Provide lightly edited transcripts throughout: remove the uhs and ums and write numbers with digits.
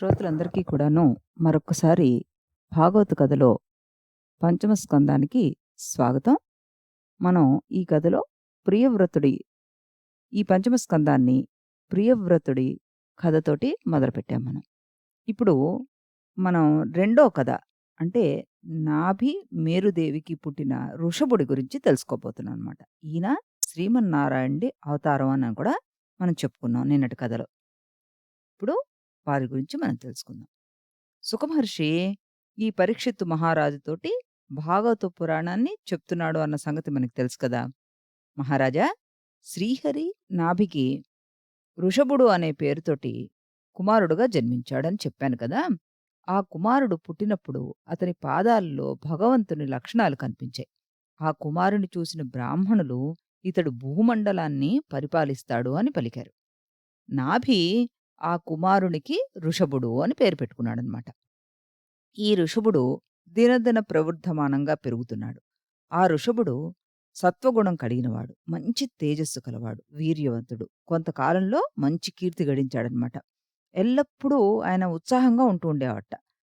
శ్రోతలందరికీ కూడాను మరొక్కసారి భాగవత కథలో పంచమ స్కందానికి స్వాగతం. మనం ఈ కథలో ప్రియవ్రతుడి ఈ పంచమ స్కందాన్ని ప్రియవ్రతుడి కథతోటి మొదలుపెట్టాం మనం. ఇప్పుడు మనం రెండో కథ అంటే నాభి మేరుదేవికి పుట్టిన ఋషభుడి గురించి తెలుసుకోబోతున్నాం అనమాట. ఈయన శ్రీమన్నారాయణుడి అవతారం అని కూడా మనం చెప్పుకున్నాం నిన్నటి కథలో. ఇప్పుడు వారి గురించి మనం తెలుసుకుందాం. సుఖమహర్షి ఈ పరీక్షిత్తు మహారాజుతోటి భాగవత పురాణాన్ని చెప్తున్నాడు అన్న సంగతి మనకు తెలుసు కదా. మహారాజా, శ్రీహరి నాభికి వృషభుడు అనే పేరుతోటి కుమారుడుగా జన్మించాడని చెప్పాను కదా. ఆ కుమారుడు పుట్టినప్పుడు అతని పాదాల్లో భగవంతుని లక్షణాలు కనిపించాయి. ఆ కుమారుని చూసిన బ్రాహ్మణులు ఇతడు భూమండలాన్ని పరిపాలిస్తాడు అని పలికారు. నాభి ఆ కుమారునికి ఋషభుడు అని పేరు పెట్టుకున్నాడనమాట. ఈ ఋషభుడు దినదిన ప్రవృద్ధమానంగా పెరుగుతున్నాడు. ఆ ఋషభుడు సత్వగుణం కలిగినవాడు, మంచి తేజస్సు కలవాడు, వీర్యవంతుడు. కొంతకాలంలో మంచి కీర్తి గడించాడనమాట. ఎల్లప్పుడూ ఆయన ఉత్సాహంగా ఉంటూ ఉండేవాట.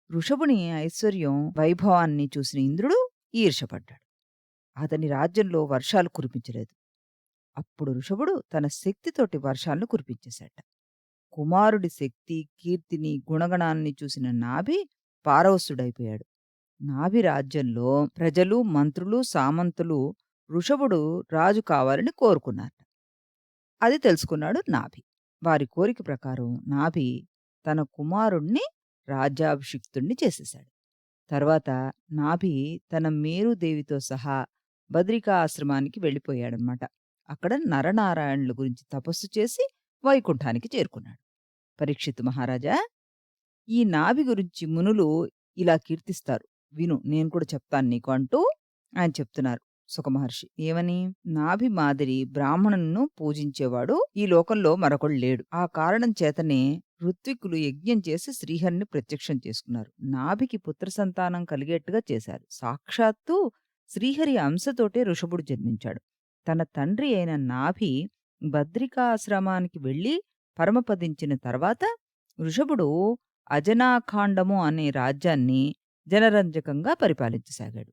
ఋషభుని ఐశ్వర్యం వైభవాన్ని చూసిన ఇంద్రుడు ఈర్ష్యపడ్డాడు. అతని రాజ్యంలో వర్షాలు కురిపించలేదు. అప్పుడు ఋషభుడు తన శక్తితోటి వర్షాలను కురిపించేశాట. కుమారుడి శక్తి, కీర్తిని, గుణగణాన్ని చూసిన నాభి పారవశుడైపోయాడు. నాభి రాజ్యంలో ప్రజలు, మంత్రులు, సామంతులు ఋషభుడు రాజు కావాలని కోరుకున్నారు. అది తెలుసుకున్నాడు నాభి. వారి కోరిక ప్రకారం నాభి తన కుమారుణ్ణి రాజ్యాభిషిక్తుణ్ణి చేసేశాడు. తర్వాత నాభి తన మేరుదేవితో సహా బద్రికా ఆశ్రమానికి వెళ్ళిపోయాడనమాట. అక్కడ నరనారాయణుల గురించి తపస్సు చేసి వైకుంఠానికి చేరుకున్నాడు. పరీక్షిత్ మహారాజా, ఈ నాభి గురించి మునులు ఇలా కీర్తిస్తారు, విను, నేను కూడా చెప్తాను నీకు అంటూ ఆయన చెప్తున్నారు సుఖమహర్షి. ఏమని? నాభి మాదిరి బ్రాహ్మణులను పూజించేవాడు ఈ లోకంలో మరొకడు లేడు. ఆ కారణం చేతనే ఋత్విక్కులు యజ్ఞం చేసి శ్రీహరిని ప్రత్యక్షం చేసుకున్నారు. నాభికి పుత్ర సంతానం కలిగేట్టుగా చేశారు. సాక్షాత్తు శ్రీహరి అంశతోటే ఋషభుడు జన్మించాడు. తన తండ్రి అయిన నాభి బద్రికాశ్రమానికి వెళ్ళి పరమపదించిన తర్వాత ఋషభుడు అజనాఖాండము అనే రాజ్యాన్ని జనరంజకంగా పరిపాలించసాగాడు.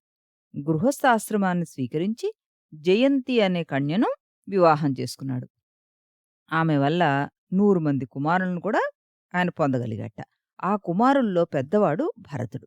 గృహస్థాశ్రమాన్ని స్వీకరించి జయంతి అనే కన్యను వివాహం చేసుకున్నాడు. ఆమె వల్ల 100 మంది కుమారులను కూడా ఆయన పొందగలిగాట. ఆ కుమారుల్లో పెద్దవాడు భరతుడు.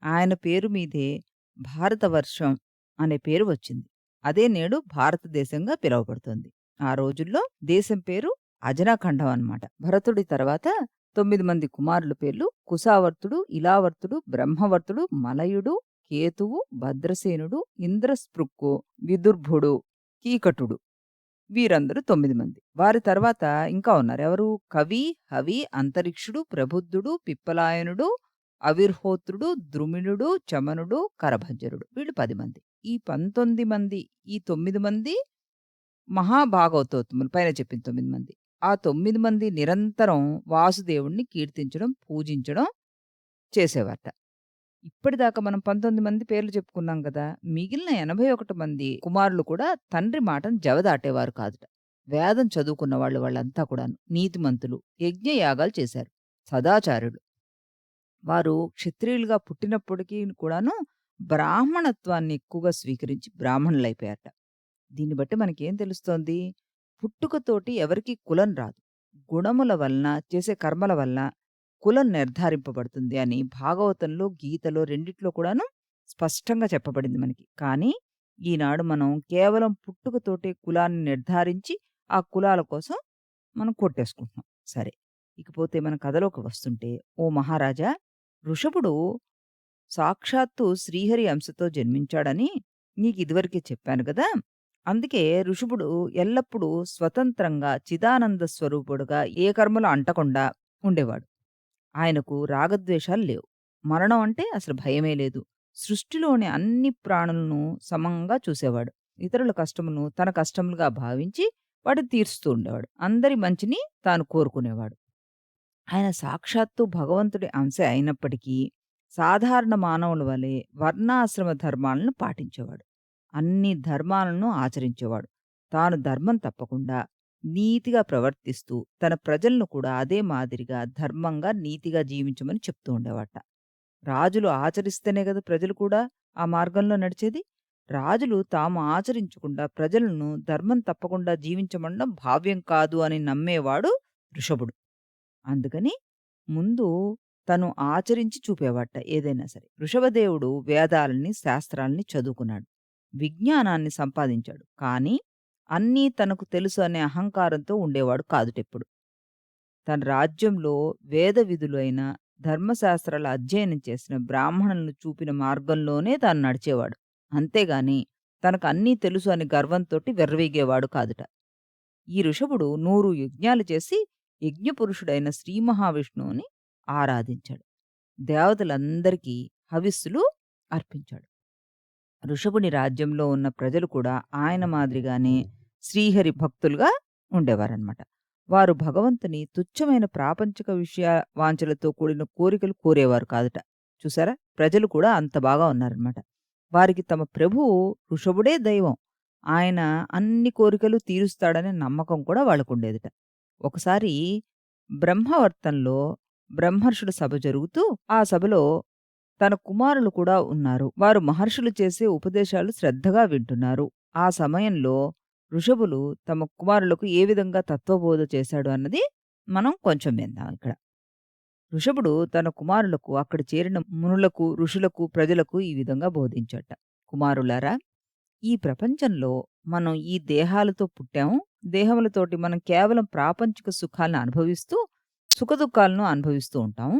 ఆయన పేరు మీదే భారతవర్షం అనే పేరు వచ్చింది. అదే నేడు భారతదేశంగా పిలువబడుతోంది. ఆ రోజుల్లో దేశం పేరు అజనాఖండం అన్నమాట. భరతుడి తర్వాత 9 మంది కుమారుల పేర్లు కుశావర్తుడు, ఇలావర్తుడు, బ్రహ్మవర్తుడు, మలయుడు, కేతువు, భద్రసేనుడు, ఇంద్రస్పృక్కు, విదుర్భుడు, కీకటుడు. వీరందరూ 9 మంది. వారి తర్వాత ఇంకా ఉన్నారు. ఎవరు? కవి, హవి, అంతరిక్షుడు, ప్రబుద్ధుడు, పిప్పలాయనుడు, అవిర్హోత్రుడు, ద్రుమిణుడు, చమనుడు, కరభంజరుడు. వీళ్ళు 10 మంది. ఈ 19 మంది, ఈ 9 మంది మహాభాగవతోత్తములు, పైన చెప్పిన 9 మంది. ఆ 9 మంది నిరంతరం వాసుదేవుణ్ణి కీర్తించడం, పూజించడం చేసేవారట. ఇప్పటిదాకా మనం 19 మంది పేర్లు చెప్పుకున్నాం కదా. మిగిలిన 81 మంది కుమారులు కూడా తండ్రి మాటను జవదాటేవారు కాదుట. వేదం చదువుకున్న వాళ్ళు వాళ్ళంతా కూడాను నీతిమంతులు, యజ్ఞయాగాలు చేశారు, సదాచారులు. వారు క్షత్రియులుగా పుట్టినప్పటికీ కూడాను బ్రాహ్మణత్వాన్ని ఎక్కువగా స్వీకరించి బ్రాహ్మణులైపోయారట. దీన్ని బట్టి మనకేం తెలుస్తోంది? పుట్టుకతోటి ఎవరికీ కులం రాదు. గుణముల వలన, చేసే కర్మల వలన కులం నిర్ధారింపబడుతుంది అని భాగవతంలో, గీతలో రెండిట్లో కూడాను స్పష్టంగా చెప్పబడింది మనకి. కానీ ఈనాడు మనం కేవలం పుట్టుకతోటే కులాన్ని నిర్ధారించి ఆ కులాల కోసం మనం కొట్టేసుకుంటున్నాం. సరే, ఇకపోతే మన కథలోకి వస్తుంటే, ఓ మహారాజా, ఋషభుడు సాక్షాత్తు శ్రీహరి అంశతో జన్మించాడని నీకిదివరకే చెప్పాను గదా. అందుకే ఋషభుడు ఎల్లప్పుడూ స్వతంత్రంగా చిదానంద స్వరూపుడుగా ఏ కర్మలు అంటకుండా ఉండేవాడు. ఆయనకు రాగద్వేషాలు లేవు. మరణం అంటే అసలు భయమే లేదు. సృష్టిలోని అన్ని ప్రాణులను సమంగా చూసేవాడు. ఇతరుల కష్టమును తన కష్టములుగా భావించి వాటిని తీరుస్తూ ఉండేవాడు. అందరి మంచిని తాను కోరుకునేవాడు. ఆయన సాక్షాత్తు భగవంతుడి అంశే అయినప్పటికీ సాధారణ మానవుల వలె వర్ణాశ్రమ ధర్మాలను పాటించేవాడు. అన్ని ధర్మాలను ఆచరించేవాడు. తాను ధర్మం తప్పకుండా నీతిగా ప్రవర్తిస్తూ, తన ప్రజలను కూడా అదే మాదిరిగా ధర్మంగా, నీతిగా జీవించమని చెప్తూ ఉండేవాట. రాజులు ఆచరిస్తేనే గదా ప్రజలు కూడా ఆ మార్గంలో నడిచేది. రాజులు తాము ఆచరించకుండా ప్రజలను ధర్మం తప్పకుండా జీవించమనడం భావ్యం కాదు అని నమ్మేవాడు వృషభుడు. అందుకని ముందు తను ఆచరించి చూపేవాట ఏదైనా సరే. వృషభదేవుడు వేదాలని, శాస్త్రాల్ని చదువుకున్నాడు. విజ్ఞానాన్ని సంపాదించాడు. కానీ అన్నీ తనకు తెలుసు అనే అహంకారంతో ఉండేవాడు కాదుటెప్పుడు. తన రాజ్యంలో వేద విధులైన ధర్మశాస్త్రాల అధ్యయనం చేసిన బ్రాహ్మణులను చూపిన మార్గంలోనే తాను నడిచేవాడు. అంతేగాని తనకు అన్నీ తెలుసు అని గర్వంతోటి వెర్రవీగేవాడు కాదుట. ఈ ఋషభుడు 100 యజ్ఞాలు చేసి యజ్ఞపురుషుడైన శ్రీ మహావిష్ణువుని ఆరాధించాడు. దేవతలందరికీ హవిస్సులు అర్పించాడు. ఋషభుని రాజ్యంలో ఉన్న ప్రజలు కూడా ఆయన మాదిరిగానే శ్రీహరి భక్తులుగా ఉండేవారనమాట. వారు భగవంతుని తుచ్చమైన ప్రాపంచిక విషయ వాంఛలతో కూడిన కోరికలు కోరేవారు కాదట. చూసారా? ప్రజలు కూడా అంత బాగా ఉన్నారనమాట. వారికి తమ ప్రభువు ఋషభుడే దైవం. ఆయన అన్ని కోరికలు తీరుస్తాడనే నమ్మకం కూడా వాళ్ళకుండేదట. ఒకసారి బ్రహ్మవర్తంలో బ్రహ్మర్షుల సభ జరుగుతూ, ఆ సభలో తన కుమారులు కూడా ఉన్నారు. వారు మహర్షులు చేసే ఉపదేశాలు శ్రద్ధగా వింటున్నారు. ఆ సమయంలో ఋషభులు తమ కుమారులకు ఏ విధంగా తత్వబోధ చేశాడు అన్నది మనం కొంచెం విందాం ఇక్కడ. ఋషభుడు తన కుమారులకు అక్కడ చేరిన మునులకు, ఋషులకు, ప్రజలకు ఈ విధంగా బోధించాట. కుమారులారా, ఈ ప్రపంచంలో మనం ఈ దేహాలతో పుట్టాము. దేహములతోటి మనం కేవలం ప్రాపంచిక సుఖాలను అనుభవిస్తూ, సుఖదుఖాలను అనుభవిస్తూ ఉంటాము.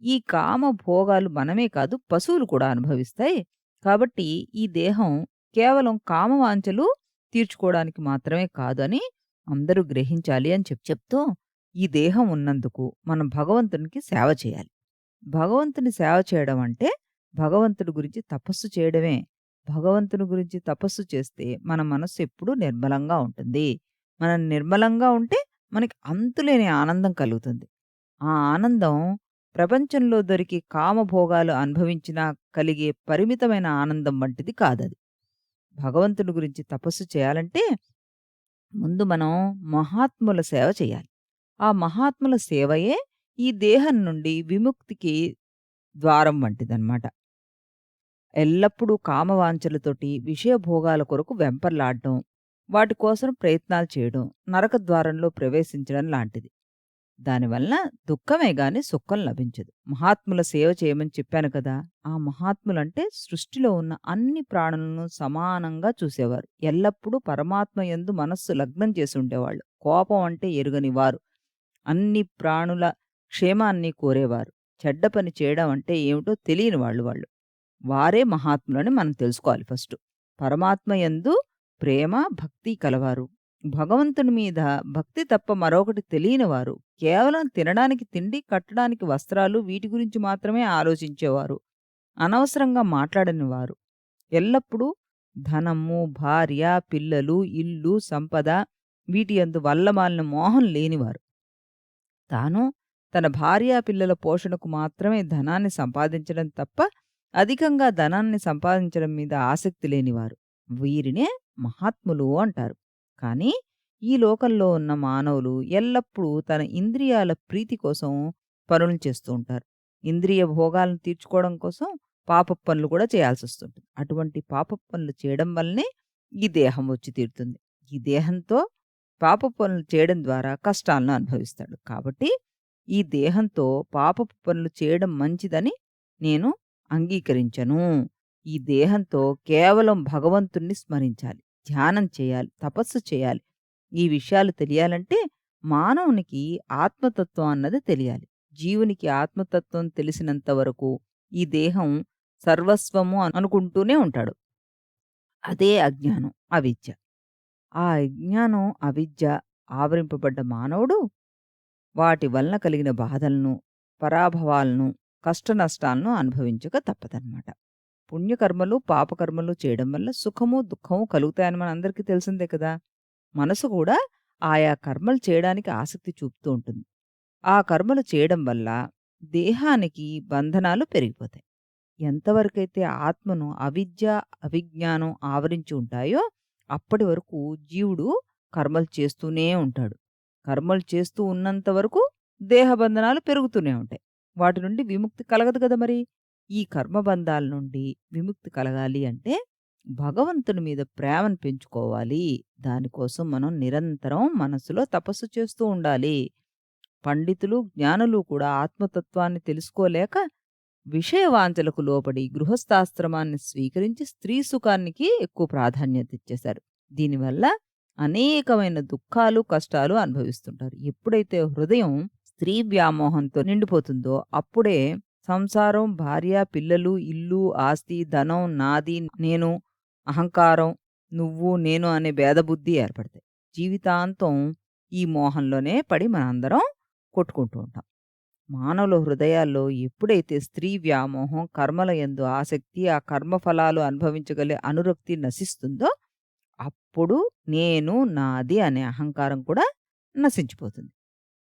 ఈ కామ భోగాలు మనమే కాదు పశువులు కూడా అనుభవిస్తాయి. కాబట్టి ఈ దేహం కేవలం కామవాంఛలు తీర్చుకోవడానికి మాత్రమే కాదు అని అందరూ గ్రహించాలి అని చెప్తూ, ఈ దేహం ఉన్నందుకు మనం భగవంతునికి సేవ చేయాలి. భగవంతుని సేవ చేయడం అంటే భగవంతుడి గురించి తపస్సు చేయడమే. భగవంతుని గురించి తపస్సు చేస్తే మన మనస్సు ఎప్పుడూ నిర్మలంగా ఉంటుంది. మనం నిర్మలంగా ఉంటే మనకి అంతులేని ఆనందం కలుగుతుంది. ఆ ఆనందం ప్రపంచంలో దొరికి కామభోగాలు అనుభవించినా కలిగే పరిమితమైన ఆనందం వంటిది కాదది. భగవంతుని గురించి తపస్సు చేయాలంటే ముందు మనం మహాత్ముల సేవ చేయాలి. ఆ మహాత్ముల సేవయే ఈ దేహం నుండి విముక్తికి ద్వారం వంటిదన్నమాట. ఎల్లప్పుడూ కామవాంఛలతోటి విషయభోగాల కొరకు వెంపర్లాడడం, వాటి కోసం ప్రయత్నాలు చేయడం నరక ద్వారంలో ప్రవేశించడం లాంటిది. దానివలన దుఃఖమే గాని సుఖం లభించదు. మహాత్ముల సేవ చేయమని చెప్పాను కదా! ఆ మహాత్ములంటే సృష్టిలో ఉన్న అన్ని ప్రాణులను సమానంగా చూసేవారు. ఎల్లప్పుడూ పరమాత్మ యందు మనస్సు లగ్నం చేసి ఉండేవాళ్ళు. కోపం అంటే ఎరుగని వారు. అన్ని ప్రాణుల క్షేమాన్ని కోరేవారు. చెడ్డ పని చేయడం అంటే ఏమిటో తెలియని వాళ్ళు. వారే మహాత్ములని మనం తెలుసుకోవాలి ఫస్టు. పరమాత్మ యందు ప్రేమ, భక్తి కలవారు. భగవంతుని మీద భక్తి తప్ప మరొకటి తెలియనివారు. కేవలం తినడానికి తిండి, కట్టడానికి వస్త్రాలు వీటి గురించి మాత్రమే ఆలోచించేవారు. అనవసరంగా మాట్లాడని వారు. ఎల్లప్పుడూ ధనము, భార్య, పిల్లలు, ఇల్లు, సంపద వీటి యందు వల్లమాలిన మోహం లేనివారు. తాను తన భార్యా పిల్లల పోషణకు మాత్రమే ధనాన్ని సంపాదించడం తప్ప అధికంగా ధనాన్ని సంపాదించడం మీద ఆసక్తి లేనివారు. వీరినే మహాత్ములు అంటారు. కానీ ఈ లోకంలో ఉన్న మానవులు ఎల్లప్పుడూ తన ఇంద్రియాల ప్రీతి కోసం పనులు చేస్తూ ఉంటారు. ఇంద్రియ భోగాలను తీర్చుకోవడం కోసం పాపపు పనులు కూడా చేయాల్సొస్తుంటుంది. అటువంటి పాపపు పనులు చేయడం వల్లనే ఈ దేహం వచ్చి తీరుతుంది. ఈ దేహంతో పాపపు పనులు చేయడం ద్వారా కష్టాలను అనుభవిస్తాడు. కాబట్టి ఈ దేహంతో పాపపు పనులు చేయడం మంచిదని నేను అంగీకరించను. ఈ దేహంతో కేవలం భగవంతుణ్ణి స్మరించాలి, ధ్యానం చేయాలి, తపస్సు చేయాలి. ఈ విషయాలు తెలియాలంటే మానవునికి ఆత్మతత్వం అన్నది తెలియాలి. జీవునికి ఆత్మతత్వం తెలిసినంత వరకు ఈ దేహం సర్వస్వము అనుకుంటూనే ఉంటాడు. అదే అజ్ఞానం, అవిద్య. ఆ అజ్ఞానం, అవిద్య ఆవరింపబడ్డ మానవుడు వాటి వలన కలిగిన బాధలను, పరాభవాలను, కష్టనష్టాలను అనుభవించక తప్పదన్నమాట. పుణ్యకర్మలు, పాపకర్మలు చేయడం వల్ల సుఖము, దుఃఖము కలుగుతాయని మనందరికీ తెలిసిందే కదా! మనసు కూడా ఆయా కర్మలు చేయడానికి ఆసక్తి చూపుతూ ఉంటుంది. ఆ కర్మలు చేయడం వల్ల దేహానికి బంధనాలు పెరిగిపోతాయి. ఎంతవరకైతే ఆత్మను అవిద్య, అవిజ్ఞానం ఆవరించి ఉంటాయో అప్పటి వరకు జీవుడు కర్మలు చేస్తూనే ఉంటాడు. కర్మలు చేస్తూ ఉన్నంత వరకు దేహబంధనాలు పెరుగుతూనే ఉంటాయి. వాటి నుండి విముక్తి కలగదు కదా మరి! ఈ కర్మబంధాల నుండి విముక్తి కలగాలి అంటే భగవంతుని మీద ప్రేమను పెంచుకోవాలి. దానికోసం మనం నిరంతరం మనసులో తపస్సు చేస్తూ ఉండాలి. పండితులు, జ్ఞానులు కూడా ఆత్మతత్వాన్ని తెలుసుకోలేక విషయ వాంఛలకు లోబడి గృహస్థాశ్రమాన్ని స్వీకరించి స్త్రీ సుఖానికి ఎక్కువ ప్రాధాన్యత ఇచ్చేశారు. దీనివల్ల అనేకమైన దుఃఖాలు, కష్టాలు అనుభవిస్తుంటారు. ఎప్పుడైతే హృదయం స్త్రీ వ్యామోహంతో నిండిపోతుందో అప్పుడే సంసారం, భార్య, పిల్లలు, ఇల్లు, ఆస్తి, ధనం, నాది, నేను, అహంకారం, నువ్వు, నేను అనే భేదబుద్ధి ఏర్పడతాయి. జీవితాంతం ఈ మోహంలోనే పడి మనందరం కొట్టుకుంటూ ఉంటాం. మానవుల హృదయాల్లో ఎప్పుడైతే స్త్రీ వ్యామోహం, కర్మల యందు ఆసక్తి, ఆ కర్మఫలాలు అనుభవించగలే అనురక్తి నశిస్తుందో అప్పుడు నేను, నాది అనే అహంకారం కూడా నశించిపోతుంది.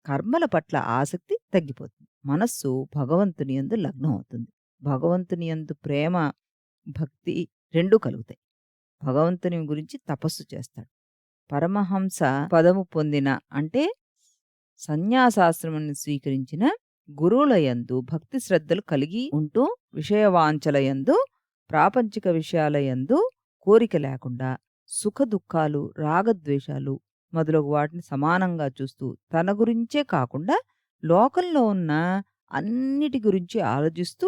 కర్మల పట్ల ఆసక్తి తగ్గిపోతుంది. మనస్సు భగవంతుని యందు లగ్నం అవుతుంది. భగవంతుని యందు ప్రేమ, భక్తి రెండూ కలుగుతాయి. భగవంతుని గురించి తపస్సు చేస్తాడు. పరమహంస పదము పొందిన అంటే సన్యాసాశ్రమాన్ని స్వీకరించిన గురువుల యందు భక్తి శ్రద్ధలు కలిగి ఉంటూ విషయవాంఛల యందు, ప్రాపంచిక విషయాల యందు కోరిక లేకుండా సుఖదుఖాలు, రాగద్వేషాలు మొదలగు వాటిని సమానంగా చూస్తూ తన గురించే కాకుండా లోకంలో ఉన్న అన్నిటి గురించి ఆలోచిస్తూ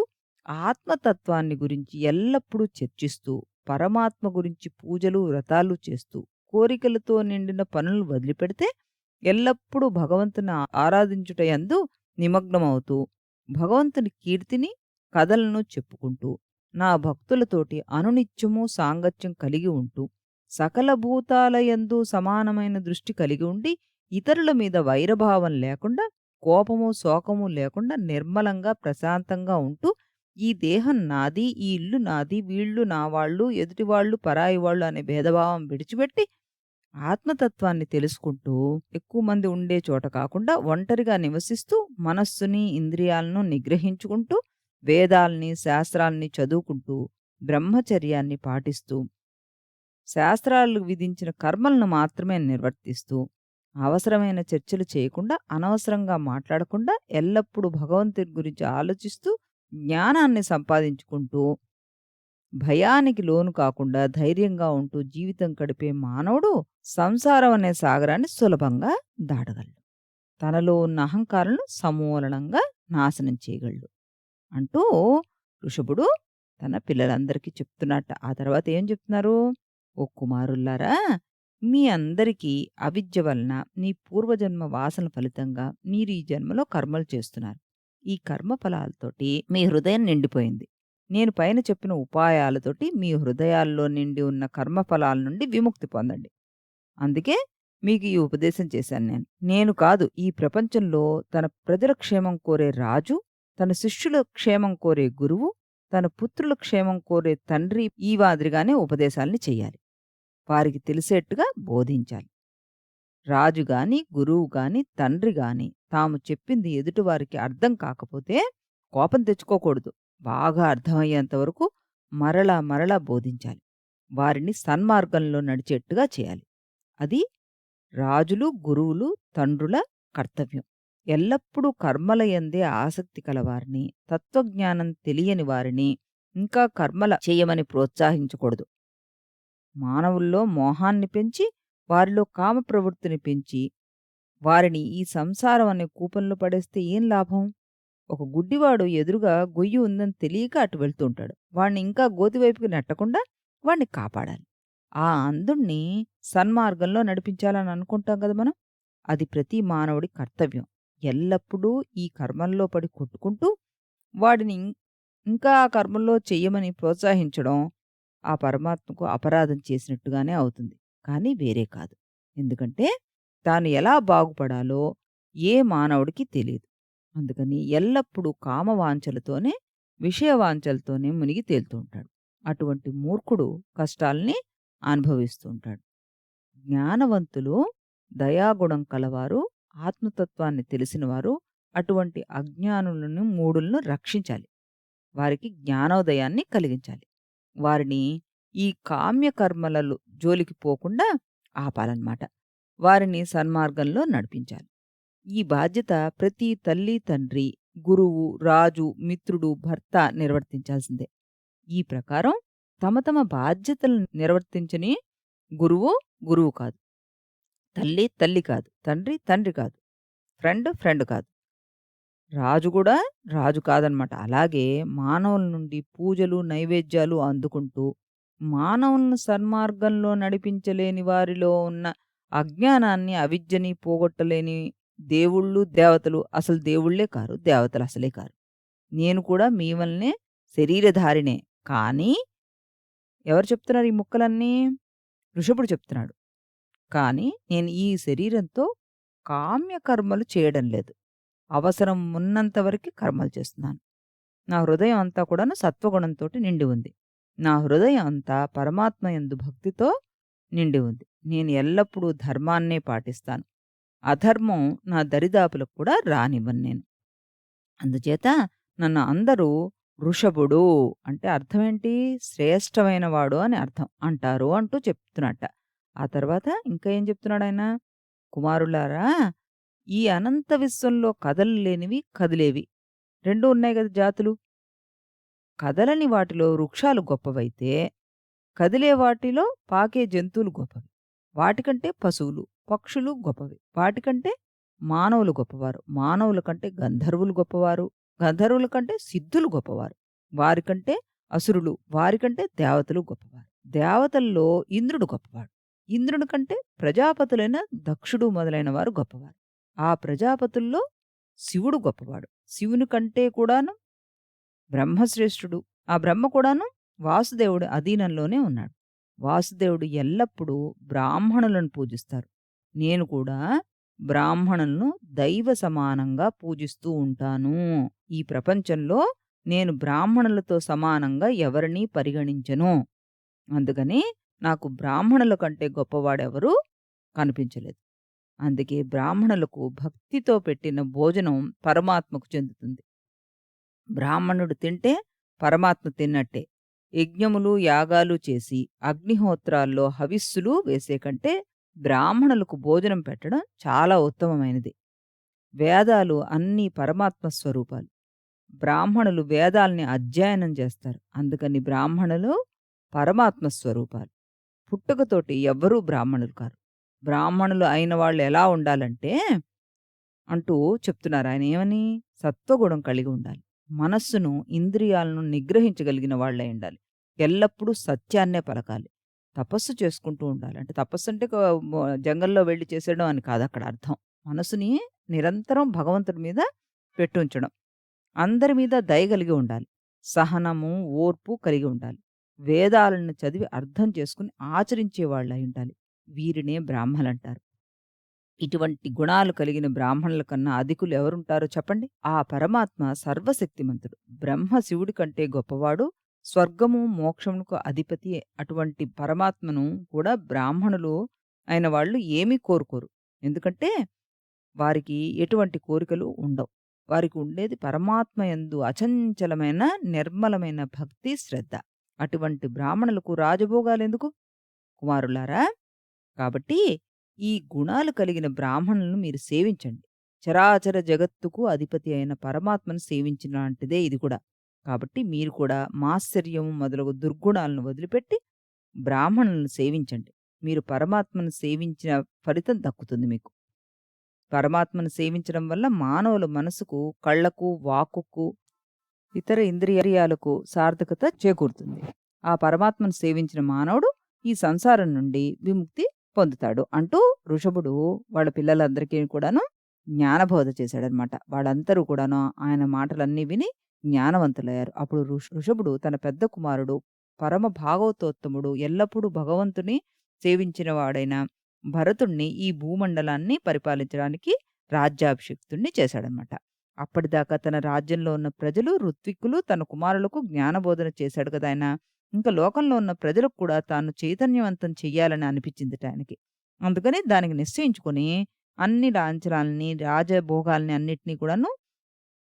ఆత్మతత్వాన్ని గురించి ఎల్లప్పుడూ చర్చిస్తూ పరమాత్మ గురించి పూజలు, వ్రతాలు చేస్తూ కోరికలతో నిండిన పనులు వదిలిపెడితే ఎల్లప్పుడూ భగవంతుని ఆరాధించుట యందు నిమగ్నమవుతూ భగవంతుని కీర్తిని, కథలను చెప్పుకుంటూ నా భక్తులతోటి అనునిత్యము సాంగత్యం కలిగి ఉంటూ సకల భూతాల యందు సమానమైన దృష్టి కలిగి ఉండి ఇతరుల మీద వైరభావం లేకుండా, కోపము, శోకము లేకుండా నిర్మలంగా, ప్రశాంతంగా ఉంటూ ఈ దేహం నాది, ఈ ఇల్లు నాది, వీళ్ళు నా వాళ్ళు, ఎదుటివాళ్ళు పరాయి వాళ్ళు అనే భేదభావం విడిచిపెట్టి ఆత్మతత్వాన్ని తెలుసుకుంటూ ఎక్కువ మంది ఉండే చోట కాకుండా ఒంటరిగా నివసిస్తూ మనస్సుని, ఇంద్రియాలను నిగ్రహించుకుంటూ వేదాల్ని, శాస్త్రాల్ని చదువుకుంటూ బ్రహ్మచర్యాన్ని పాటిస్తూ శాస్త్రాలు విధించిన కర్మలను మాత్రమే నిర్వర్తిస్తూ అవసరమైన చర్చలు చేయకుండా, అనవసరంగా మాట్లాడకుండా ఎల్లప్పుడూ భగవంతుడి గురించి ఆలోచిస్తూ జ్ఞానాన్ని సంపాదించుకుంటూ భయానికి లోను కాకుండా ధైర్యంగా ఉంటూ జీవితం గడిపే మానవుడు సంసారం అనే సాగరాన్ని సులభంగా దాటగలడు. తనలో ఉన్న అహంకారాలను సమూలంగా నాశనం చేయగలడు అంటూ ఋషభుడు తన పిల్లలందరికీ చెప్తున్నట్ట. ఆ తర్వాత ఏం చెప్తున్నారు? ఓ కుమారుల్లారా, మీ అందరికీ అవిద్య వలన మీ పూర్వజన్మ వాసన ఫలితంగా మీరు ఈ జన్మలో కర్మలు చేస్తున్నారు. ఈ కర్మ ఫలాలతోటి మీ హృదయం నిండిపోయింది. నేను పైన చెప్పిన ఉపాయాలతోటి మీ హృదయాల్లో నిండి ఉన్న కర్మఫలాల నుండి విముక్తి పొందండి. అందుకే మీకు ఈ ఉపదేశం చేశాను నేను. నేను కాదు, ఈ ప్రపంచంలో తన ప్రజల క్షేమం కోరే రాజు, తన శిష్యుల క్షేమం కోరే గురువు, తన పుత్రుల క్షేమం కోరే తండ్రి ఈ మాదిరిగానే ఉపదేశాల్ని చెయ్యాలి. వారికి తెలిసేట్టుగా బోధించాలి. రాజు గాని, గురువు గాని, తండ్రి గాని తాము చెప్పింది ఎదుటివారికి అర్థం కాకపోతే కోపం తెచ్చుకోకూడదు. బాగా అర్థమయ్యేంత వరకు మరలా మరలా బోధించాలి. వారిని సన్మార్గంలో నడిచేట్టుగా చేయాలి. అది రాజులు, గురువులు, తండ్రుల కర్తవ్యం. ఎల్లప్పుడూ కర్మల యందే ఆసక్తి కలవారిని, తత్వజ్ఞానం తెలియని వారిని ఇంకా కర్మల చేయమని ప్రోత్సహించకూడదు. మానవుల్లో మోహాన్ని పెంచి, వారిలో కామ ప్రవృత్తిని పెంచి, వారిని ఈ సంసారం అనే కూపంలో పడేస్తే ఏం లాభం? ఒక గుడ్డివాడు ఎదురుగా గొయ్యి ఉందని తెలియక అటు వెళ్తుంటాడు. వాణ్ణి ఇంకా గోతివైపుకి నెట్టకుండా వాణ్ణి కాపాడాలి. ఆ అంధుణ్ణి సన్మార్గంలో నడిపించాలని అనుకుంటాం కదా మనం. అది ప్రతి మానవుడి కర్తవ్యం. ఎల్లప్పుడూ ఈ కర్మల్లో పడి కొట్టుకుంటూ వాడిని ఇంకా ఆ కర్మల్లో చెయ్యమని ప్రోత్సహించడం ఆ పరమాత్మకు అపరాధం చేసినట్టుగానే అవుతుంది. కానీ వేరే కాదు. ఎందుకంటే తాను ఎలా బాగుపడాలో ఏ మానవుడికి తెలియదు. అందుకని ఎల్లప్పుడూ కామవాంఛలతోనే, విషయవాంఛలతోనే మునిగి తేలుతూ ఉంటాడు. అటువంటి మూర్ఖుడు కష్టాల్ని అనుభవిస్తూ ఉంటాడు. జ్ఞానవంతులు, దయాగుణం కలవారు, ఆత్మతత్వాన్ని తెలిసినవారు అటువంటి అజ్ఞానులను, మూఢులను రక్షించాలి. వారికి జ్ఞానోదయాన్ని కలిగించాలి. వారిని ఈ కామ్యకర్మలలో జోలికి పోకుండా ఆపాలన్నమాట. వారిని సన్మార్గంలో నడిపించాలి. ఈ బాధ్యత ప్రతి తల్లి, తండ్రి, గురువు, రాజు, మిత్రుడు, భర్త నిర్వర్తించాల్సిందే. ఈ ప్రకారం తమ తమ బాధ్యతలను నిర్వర్తించని గురువు, గురువు కాదు. తల్లి, తల్లి కాదు. తండ్రి, తండ్రి కాదు. ఫ్రెండ్, ఫ్రెండ్ కాదు. రాజు గూడా రాజు కాదనమాట. అలాగే మానవుల నుండి పూజలు, నైవేద్యాలు అందుకుంటూ, మానవులను సన్మార్గంలో నడిపించలేని వారిలో ఉన్న అజ్ఞానాన్ని, అవిద్యని పోగొట్టలేని దేవుళ్ళు, దేవతలు అసలు దేవుళ్ళే కారు. దేవతలు అసలే కారు. నేను కూడా మీ వల్లనే శరీరధారినే. కానీ ఎవరు చెప్తున్నారు ఈ ముక్కలన్నీ? ఋషభుడు చెప్తున్నాడు. కానీ నేను ఈ శరీరంతో కామ్య కర్మలు చేయడం లేదు. అవసరం ఉన్నంత వరకి కర్మలు చేస్తున్నాను. నా హృదయం అంతా కూడాను సత్వగుణంతోటి నిండి ఉంది. నా హృదయం అంతా పరమాత్మ యందు భక్తితో నిండి ఉంది. నేను ఎల్లప్పుడూ ధర్మాన్నే పాటిస్తాను. అధర్మం నా దరిదాపులకు కూడా రానివ్వను నేను. అందుచేత నన్ను అందరూ వృషభుడు అంటే అర్థమేంటి? శ్రేష్టమైన వాడు అని అర్థం అంటారు అంటూ చెప్తున్నట్ట. ఆ తర్వాత ఇంకా ఏం చెప్తున్నాడాయన? కుమారులారా, ఈ అనంత విశ్వంలో కదలలేనివి, కదిలేవి 2 ఉన్నాయి గదా జాతులు. కదలని వాటిలో వృక్షాలు గొప్పవైతే, కదిలే వాటిలో పాకే జంతువులు గొప్పవి. వాటికంటే పశువులు, పక్షులు గొప్పవి. వాటికంటే మానవులు గొప్పవారు. మానవుల కంటే గంధర్వులు గొప్పవారు. గంధర్వుల కంటే సిద్ధులు గొప్పవారు. వారికంటే అసురులు, వారికంటే దేవతలు గొప్పవారు. దేవతల్లో ఇంద్రుడు గొప్పవాడు. ఇంద్రుని కంటే ప్రజాపతులైన దక్షుడు మొదలైన వారు గొప్పవారు. ఆ ప్రజాపతుల్లో శివుడు గొప్పవాడు. శివుని కంటే కూడాను బ్రహ్మశ్రేష్ఠుడు. ఆ బ్రహ్మ కూడాను వాసుదేవుడి అధీనంలోనే ఉన్నాడు. వాసుదేవుడు ఎల్లప్పుడూ బ్రాహ్మణులను పూజిస్తారు. నేను కూడా బ్రాహ్మణులను దైవ సమానంగా పూజిస్తూ ఉంటాను. ఈ ప్రపంచంలో నేను బ్రాహ్మణులతో సమానంగా ఎవరినీ పరిగణించను. అందుకని నాకు బ్రాహ్మణుల కంటే గొప్పవాడెవరూ కనిపించలేదు. అందుకే బ్రాహ్మణులకు భక్తితో పెట్టిన భోజనం పరమాత్మకు చెందుతుంది. బ్రాహ్మణుడు తింటే పరమాత్మ తిన్నట్టే. యజ్ఞములు, యాగాలు చేసి అగ్నిహోత్రాల్లో హవిస్సులు వేసే కంటే బ్రాహ్మణులకు భోజనం పెట్టడం చాలా ఉత్తమమైనది. వేదాలు అన్నీ పరమాత్మ స్వరూపాలు. బ్రాహ్మణులు వేదాల్ని అధ్యయనం చేస్తారు. అందుకని బ్రాహ్మణులు పరమాత్మ స్వరూపాలు. పుట్టుకతోటి ఎవ్వరూ బ్రాహ్మణులు కారు. బ్రాహ్మణులు అయిన వాళ్ళు ఎలా ఉండాలంటే అంటూ చెప్తున్నారు ఆయన. ఏమని? సత్వగుణం కలిగి ఉండాలి. మనస్సును, ఇంద్రియాలను నిగ్రహించగలిగిన వాళ్ళై ఉండాలి. ఎల్లప్పుడూ సత్యాన్నే పలకాలి. తపస్సు చేసుకుంటూ ఉండాలి. అంటే తపస్సు అంటే జంగల్లో వెళ్ళి చేసేయడం అని కాదు అక్కడ అర్థం. మనసుని నిరంతరం భగవంతుడి మీద పెట్టుంచడం. అందరి మీద దయ కలిగి ఉండాలి. సహనము, ఓర్పు కలిగి ఉండాలి. వేదాలను చదివి అర్థం చేసుకుని ఆచరించే వాళ్ళై ఉండాలి. వీరినే బ్రాహ్మలంటారు. ఇటువంటి గుణాలు కలిగిన బ్రాహ్మణుల కన్నా అధికులు ఎవరుంటారో చెప్పండి? ఆ పరమాత్మ సర్వశక్తిమంతుడు. బ్రహ్మ శివుడి కంటే గొప్పవాడు. స్వర్గము, మోక్షమునకు అధిపతి. అటువంటి పరమాత్మను కూడా బ్రాహ్మణులు అయిన వాళ్ళు ఏమీ కోరుకోరు. ఎందుకంటే వారికి ఎటువంటి కోరికలు ఉండవు. వారికి ఉండేది పరమాత్మ యందు అచంచలమైన నిర్మలమైన భక్తి, శ్రద్ధ. అటువంటి బ్రాహ్మణులకు రాజభోగాలెందుకు? కుమారులారా, కాబట్టి ఈ గుణాలు కలిగిన బ్రాహ్మణులను మీరు సేవించండి. చరాచర జగత్తుకు అధిపతి అయిన పరమాత్మను సేవించినాంటిదే ఇది కూడా. కాబట్టి మీరు కూడా మాత్సర్యము మొదలగు దుర్గుణాలను వదిలిపెట్టి బ్రాహ్మణులను సేవించండి. మీరు పరమాత్మను సేవించిన ఫలితం దక్కుతుంది మీకు. పరమాత్మను సేవించడం వల్ల మానవుల మనసుకు, కళ్ళకు, వాక్కుకు, ఇతర ఇంద్రియాలకు సార్థకత చేకూరుతుంది. ఆ పరమాత్మను సేవించిన మానవుడు ఈ సంసారం నుండి విముక్తి పొందుతాడు అంటూ ఋషభుడు వాళ్ళ పిల్లలందరికీ కూడాను జ్ఞానబోధ చేశాడనమాట. వాళ్ళందరూ కూడాను ఆయన మాటలన్నీ విని జ్ఞానవంతులయ్యారు. అప్పుడు ఋషభుడు తన పెద్ద కుమారుడు పరమ భాగవతోత్తముడు ఎల్లప్పుడూ భగవంతుని సేవించిన వాడైన భరతుణ్ణి ఈ భూమండలాన్ని పరిపాలించడానికి రాజ్యాభిషిక్తుణ్ణి చేశాడనమాట. అప్పటిదాకా తన రాజ్యంలో ఉన్న ప్రజలు, ఋత్విక్కులు తన కుమారులకు జ్ఞానబోధన చేశాడు కదా ఆయన. ఇంకా లోకంలో ఉన్న ప్రజలకు కూడా తాను చైతన్యవంతం చెయ్యాలని అనిపించిందిట ఆయనకి. అందుకని దానికి నిశ్చయించుకొని అన్ని లాంఛనాల్ని, రాజభోగాల్ని అన్నిటినీ కూడాను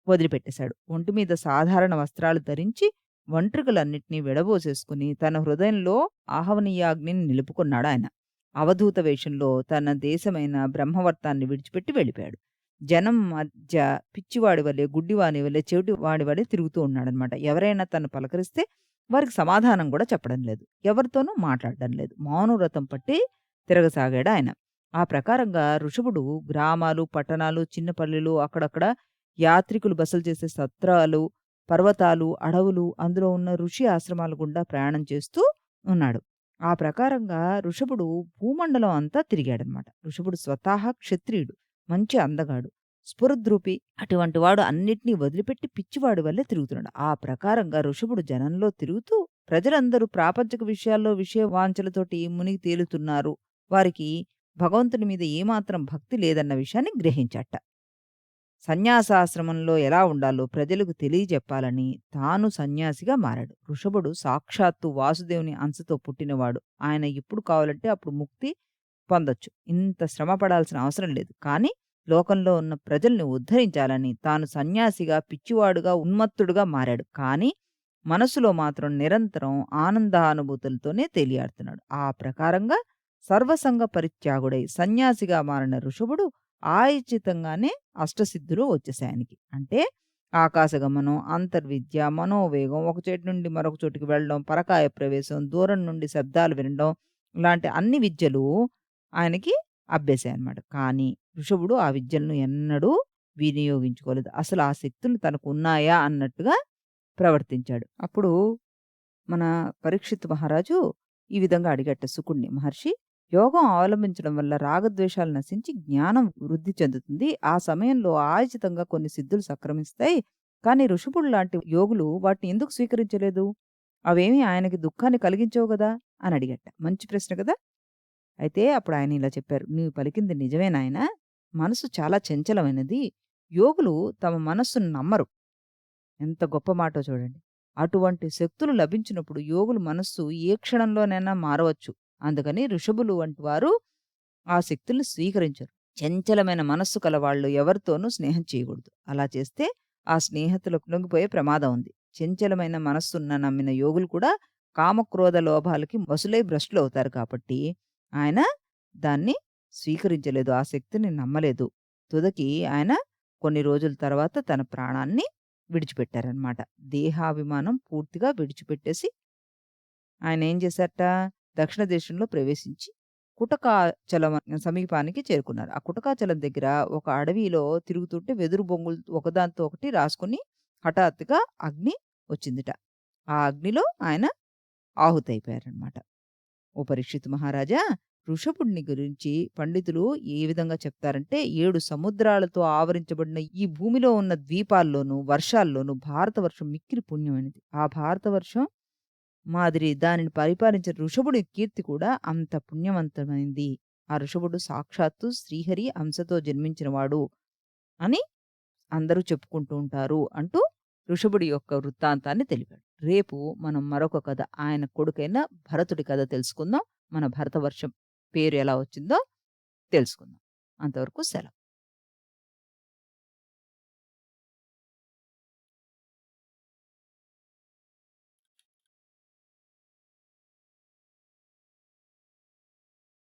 వదిలిపెట్టేశాడు. ఒంటి మీద సాధారణ వస్త్రాలు ధరించి వెంట్రుకలన్నిటినీ విడబోసేసుకుని తన హృదయంలో ఆహవనీయాగ్నిని నిలుపుకున్నాడాయన. అవధూత వేషంలో తన దేశమైన బ్రహ్మవర్తాన్ని విడిచిపెట్టి వెళ్ళిపోయాడు. జనం మధ్య పిచ్చివాడి వలె, గుడ్డివాని వలె, చెవిటివాడి వలె తిరుగుతూ ఉన్నాడనమాట. ఎవరైనా తనను పలకరిస్తే వారికి సమాధానం గూడా చెప్పడం లేదు. ఎవరితోనూ మాట్లాడడం లేదు. మౌనవ్రతం పట్టి తిరగసాగాడాయన. ఆ ప్రకారంగా ఋషభుడు గ్రామాలు, పట్టణాలు, చిన్న పల్లెలు, అక్కడక్కడ యాత్రికులు బసలు చేసే సత్రాలు, పర్వతాలు, అడవులు, అందులో ఉన్న ఋషి ఆశ్రమాల గుండా ప్రయాణం చేస్తూ ఉన్నాడు. ఆ ప్రకారంగా ఋషభుడు భూమండలం అంతా తిరిగాడనమాట. ఋషభుడు స్వతహా క్షత్రియుడు. మంచి అందగాడు. స్ఫురద్రూపి. అటువంటి వాడు అన్నిటినీ వదిలిపెట్టి పిచ్చివాడి వల్లే తిరుగుతున్నాడు. ఆ ప్రకారంగా ఋషభుడు జనంలో తిరుగుతూ ప్రజలందరూ ప్రాపంచిక విషయాల్లో విషయ వాంఛలతోటి మునిగి తేలుతున్నారు. వారికి భగవంతుని మీద ఏమాత్రం భక్తి లేదన్న విషయాన్ని గ్రహించాట. సన్యాసాశ్రమంలో ఎలా ఉండాలో ప్రజలకు తెలియజెప్పాలని తాను సన్యాసిగా మారాడు. ఋషభుడు సాక్షాత్తు వాసుదేవుని అంశతో పుట్టినవాడు. ఆయన ఎప్పుడు కావాలంటే అప్పుడు ముక్తి పొందొచ్చు. ఇంత శ్రమ పడాల్సిన అవసరం లేదు. కానీ లోకంలో ఉన్న ప్రజల్ని ఉద్ధరించాలని తాను సన్యాసిగా, పిచ్చివాడుగా, ఉన్మత్తుడుగా మారాడు. కానీ మనసులో మాత్రం నిరంతరం ఆనందానుభూతులతోనే తేలియాడుతున్నాడు. ఆ ప్రకారంగా సర్వసంగ పరిత్యాగుడై సన్యాసిగా మారిన ఋషభుడు ఆయిచితంగానే అష్టసిద్ధులు వచ్చేసాయనికి. అంటే ఆకాశగమనం, అంతర్విద్య, మనోవేగం, ఒక చోటు నుండి మరొక చోటికి వెళ్ళడం, పరకాయ ప్రవేశం, దూరం నుండి శబ్దాలు వినడం, ఇలాంటి అన్ని విద్యలు ఆయనకి అబ్బేశాయనమాట. కానీ ఋషభుడు ఆ విద్యలను ఎన్నడూ వినియోగించుకోలేదు. అసలు ఆ శక్తులు తనకు ఉన్నాయా అన్నట్టుగా ప్రవర్తించాడు. అప్పుడు మన పరీక్షిత్ మహారాజు ఈ విధంగా అడిగట శుకుడిని, మహర్షి, యోగం అవలంబించడం వల్ల రాగద్వేషాలు నశించి జ్ఞానం వృద్ధి చెందుతుంది. ఆ సమయంలో ఆయాచితంగా కొన్ని సిద్ధులు సంక్రమిస్తాయి. కానీ ఋషభుడు లాంటి యోగులు వాటిని ఎందుకు స్వీకరించలేదు? అవేమీ ఆయనకి దుఃఖాన్ని కలిగించవు గదా అని అడిగట. మంచి ప్రశ్న కదా. అయితే అప్పుడు ఆయన ఇలా చెప్పారు, నీవు పలికింది నిజమే నాయనా. మనసు చాలా చంచలమైనది. యోగులు తమ మనస్సును నమ్మరు. ఎంత గొప్ప మాటో చూడండి. అటువంటి శక్తులు లభించినప్పుడు యోగుల మనస్సు ఏ క్షణంలోనైనా మారవచ్చు. అందుకని ఋషభులు వంటి వారు ఆ శక్తుల్ని స్వీకరించరు. చంచలమైన మనస్సు కలవాళ్ళు ఎవరితోనూ స్నేహం చేయకూడదు. అలా చేస్తే ఆ స్నేహితులకు లొంగిపోయే ప్రమాదం ఉంది. చంచలమైన మనస్సున్న నమ్మిన యోగులు కూడా కామక్రోధ లోభాలకి వసులై భ్రష్టులవుతారు కాబట్టి ఆయన దాన్ని స్వీకరించలేదు. ఆ శక్తిని నమ్మలేదు. తుదకి ఆయన కొన్ని రోజుల తర్వాత తన ప్రాణాన్ని విడిచిపెట్టారనమాట. దేహాభిమానం పూర్తిగా విడిచిపెట్టేసి ఆయనేం చేశారట, దక్షిణ దేశంలో ప్రవేశించి కుటకాచలం సమీపానికి చేరుకున్నారు. ఆ కుటకాచలం దగ్గర ఒక అడవిలో తిరుగుతుంటే వెదురు బొంగులు ఒకదాంతో ఒకటి రాసుకొని హఠాత్తుగా అగ్ని వచ్చిందిట. ఆ అగ్నిలో ఆయన ఆహుతైపోయారనమాట. ఓ పరీక్షిత్ మహారాజా, ఋషభుడిని గురించి పండితులు ఏ విధంగా చెప్తారంటే, 7 సముద్రాలతో ఆవరించబడిన ఈ భూమిలో ఉన్న ద్వీపాల్లోనూ, వర్షాల్లోనూ భారతవర్షం మిక్కిలి పుణ్యమైనది. ఆ భారతవర్షం మాదిరి దానిని పరిపాలించిన ఋషభుడి కీర్తి కూడా అంత పుణ్యవంతమైంది. ఆ ఋషభుడు సాక్షాత్తు శ్రీహరి అంశతో జన్మించినవాడు అని అందరూ చెప్పుకుంటూ ఉంటారు అంటూ ఋషభుడి యొక్క వృత్తాంతాన్ని తెలిపాడు. రేపు మనం మరొక కథ, ఆయన కొడుకైన భరతుడి కథ తెలుసుకుందాం. మన భరతవర్షం పేరు ఎలా వచ్చిందో తెలుసుకుందాం. అంతవరకు సెలవు.